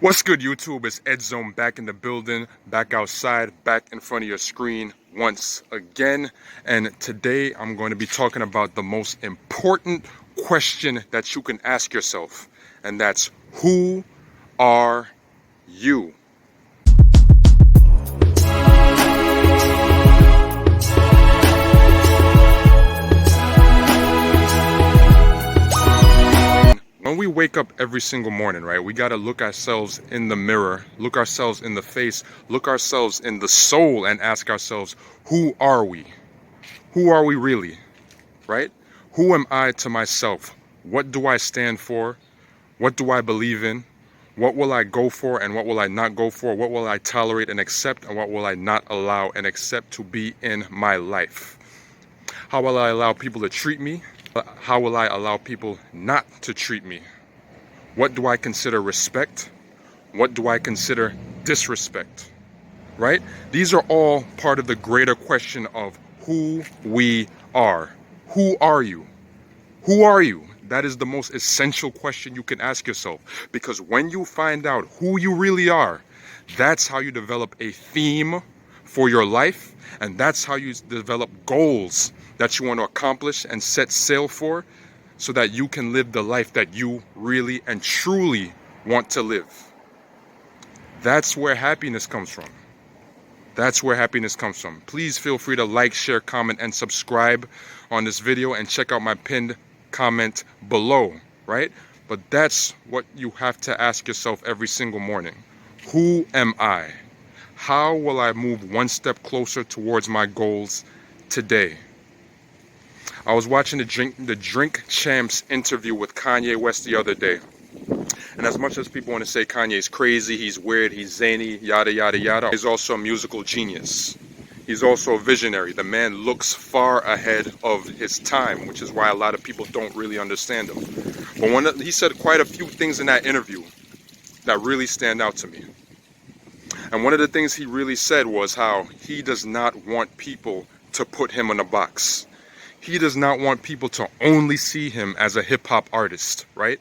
What's good, YouTube? It's Edzone back in the building, back outside, back in front of your screen once again. And today I'm going to be talking about the most important question that you can ask yourself. And that's, who are you? When we wake up every single morning, right, we got to look ourselves in the mirror, look ourselves in the face, look ourselves in the soul and ask ourselves, who are we? Who are we really, right? Who am I to myself? What do I stand for? What do I believe in? What will I go for and what will I not go for? What will I tolerate and accept and what will I not allow and accept to be in my life? How will I allow people to treat me? How will I allow people not to treat me? What do I consider respect? What do I consider disrespect? Right? These are all part of the greater question of who we are. Who are you? Who are you? That is the most essential question you can ask yourself, because when you find out who you really are, that's how you develop a theme for your life, and that's how you develop goals that you want to accomplish and set sail for, so that you can live the life that you really and truly want to live. That's where happiness comes from. That's where happiness comes from. Please feel free to like, share, comment, and subscribe on this video, and check out my pinned comment below, right? But that's what you have to ask yourself every single morning. Who am I? How will I move one step closer towards my goals today? I was watching the Drink Champs interview with Kanye West the other day. And as much as people want to say Kanye's crazy, he's weird, he's zany, yada, yada, yada, he's also a musical genius. He's also a visionary. The man looks far ahead of his time, which is why a lot of people don't really understand him. But he said quite a few things in that interview that really stand out to me. And one of the things he really said was how he does not want people to put him in a box. He does not want people to only see him as a hip-hop artist, right?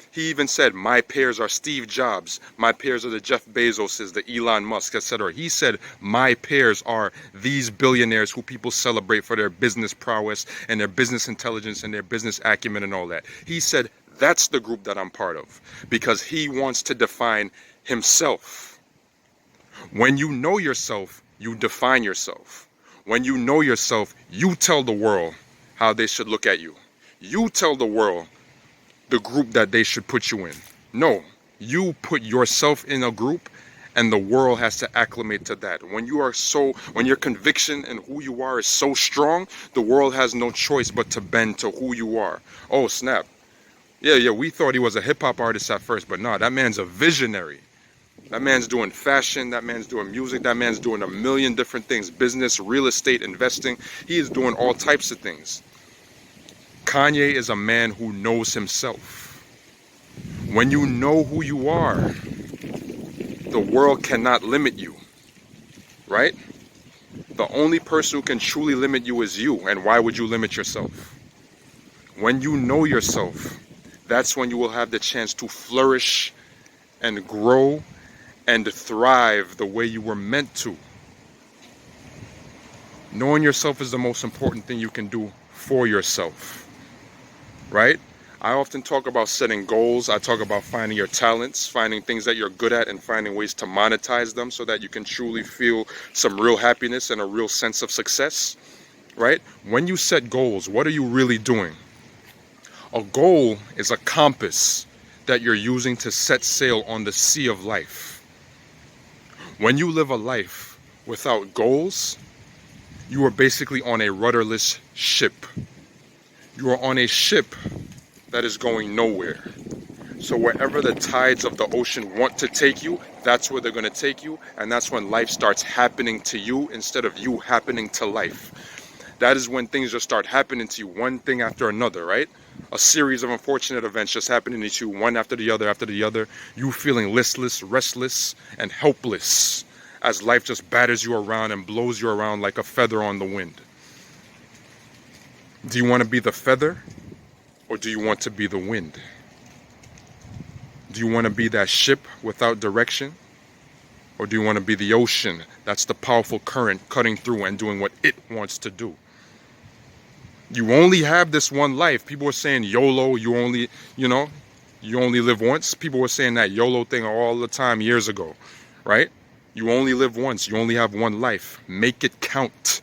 He even said, my peers are Steve Jobs, my peers are the Jeff Bezoses, the Elon Musk, etc. He said, my peers are these billionaires who people celebrate for their business prowess and their business intelligence and their business acumen and all that. He said, that's the group that I'm part of, because he wants to define himself. When you know yourself, you define yourself. When you know yourself, you tell the world how they should look at you. You tell the world the group that they should put you in. No, you put yourself in a group and the world has to acclimate to that. When your conviction and who you are is so strong, the world has no choice but to bend to who you are. Oh, snap. Yeah, we thought he was a hip-hop artist at first, but no, that man's a visionary. That man's doing fashion, that man's doing music, that man's doing a million different things. Business, real estate, investing. He is doing all types of things. Kanye is a man who knows himself. When you know who you are, the world cannot limit you, right? The only person who can truly limit you is you, and why would you limit yourself? When you know yourself, that's when you will have the chance to flourish and grow and thrive the way you were meant to. Knowing yourself is the most important thing you can do for yourself, right? I often talk about setting goals. I talk about finding your talents, finding things that you're good at, and finding ways to monetize them so that you can truly feel some real happiness and a real sense of success, right? When you set goals, what are you really doing? A goal is a compass that you're using to set sail on the sea of life. When you live a life without goals, you are basically on a rudderless ship. You are on a ship that is going nowhere. So wherever the tides of the ocean want to take you, that's where they're going to take you. And that's when life starts happening to you instead of you happening to life. That is when things just start happening to you, one thing after another, right? A series of unfortunate events just happening to you, one after the other. You feeling listless, restless, and helpless as life just batters you around and blows you around like a feather on the wind. Do you want to be the feather, or do you want to be the wind? Do you want to be that ship without direction? Or do you want to be the ocean that's the powerful current cutting through and doing what it wants to do? You only have this one life. People were saying YOLO, you only live once. People were saying that YOLO thing all the time years ago, right? You only live once. You only have one life. Make it count,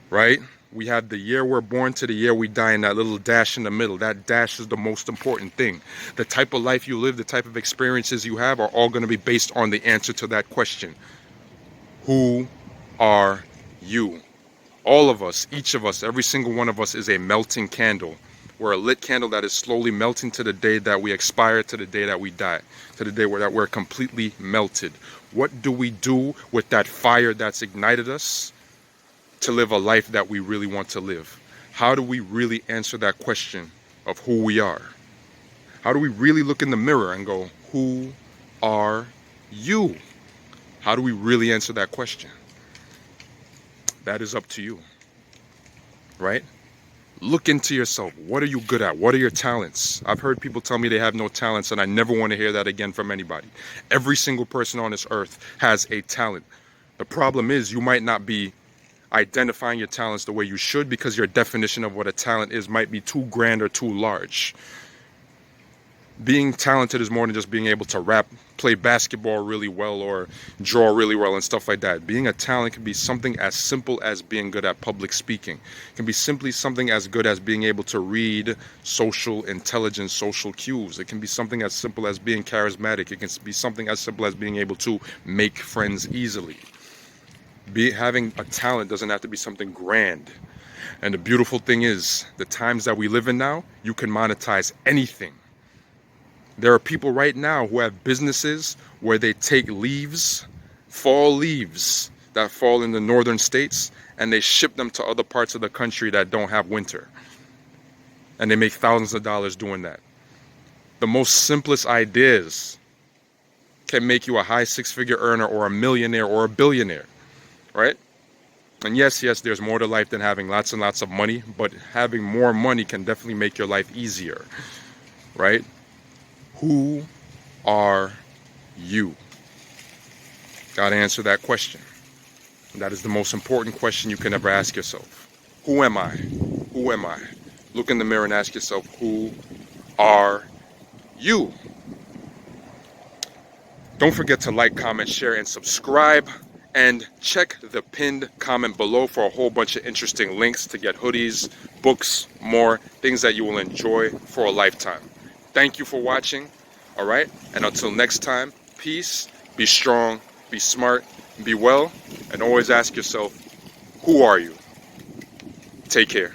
right? We have the year we're born to the year we die, and that little dash in the middle. That dash is the most important thing. The type of life you live, the type of experiences you have are all going to be based on the answer to that question. Who are you? All of us, each of us, every single one of us is a melting candle. We're a lit candle that is slowly melting to the day that we expire, to the day that we die, to the day that we're completely melted. What do we do with that fire that's ignited us to live a life that we really want to live? How do we really answer that question of who we are? How do we really look in the mirror and go, who are you? How do we really answer that question? That is up to you, right? Look into yourself. What are you good at? What are your talents? I've heard people tell me they have no talents, and I never want to hear that again from anybody. Every single person on this earth has a talent. The problem is you might not be identifying your talents the way you should, because your definition of what a talent is might be too grand or too large. Being talented is more than just being able to rap, play basketball really well, or draw really well and stuff like that. Being a talent can be something as simple as being good at public speaking. It can be simply something as good as being able to read social intelligence, social cues. It can be something as simple as being charismatic. It can be something as simple as being able to make friends easily. Having a talent doesn't have to be something grand. And the beautiful thing is, the times that we live in now, you can monetize anything. There are people right now who have businesses where they take leaves, fall leaves that fall in the northern states, and they ship them to other parts of the country that don't have winter. And they make thousands of dollars doing that. The most simplest ideas can make you a high six-figure earner, or a millionaire, or a billionaire, right? And yes, there's more to life than having lots and lots of money, but having more money can definitely make your life easier, right? Who are you? Gotta answer that question. That is the most important question you can ever ask yourself. Who am I? Who am I? Look in the mirror and ask yourself, who are you? Don't forget to like, comment, share, and subscribe. And check the pinned comment below for a whole bunch of interesting links to get hoodies, books, more things that you will enjoy for a lifetime. Thank you for watching, all right? And until next time, peace, be strong, be smart, be well, and always ask yourself, who are you? Take care.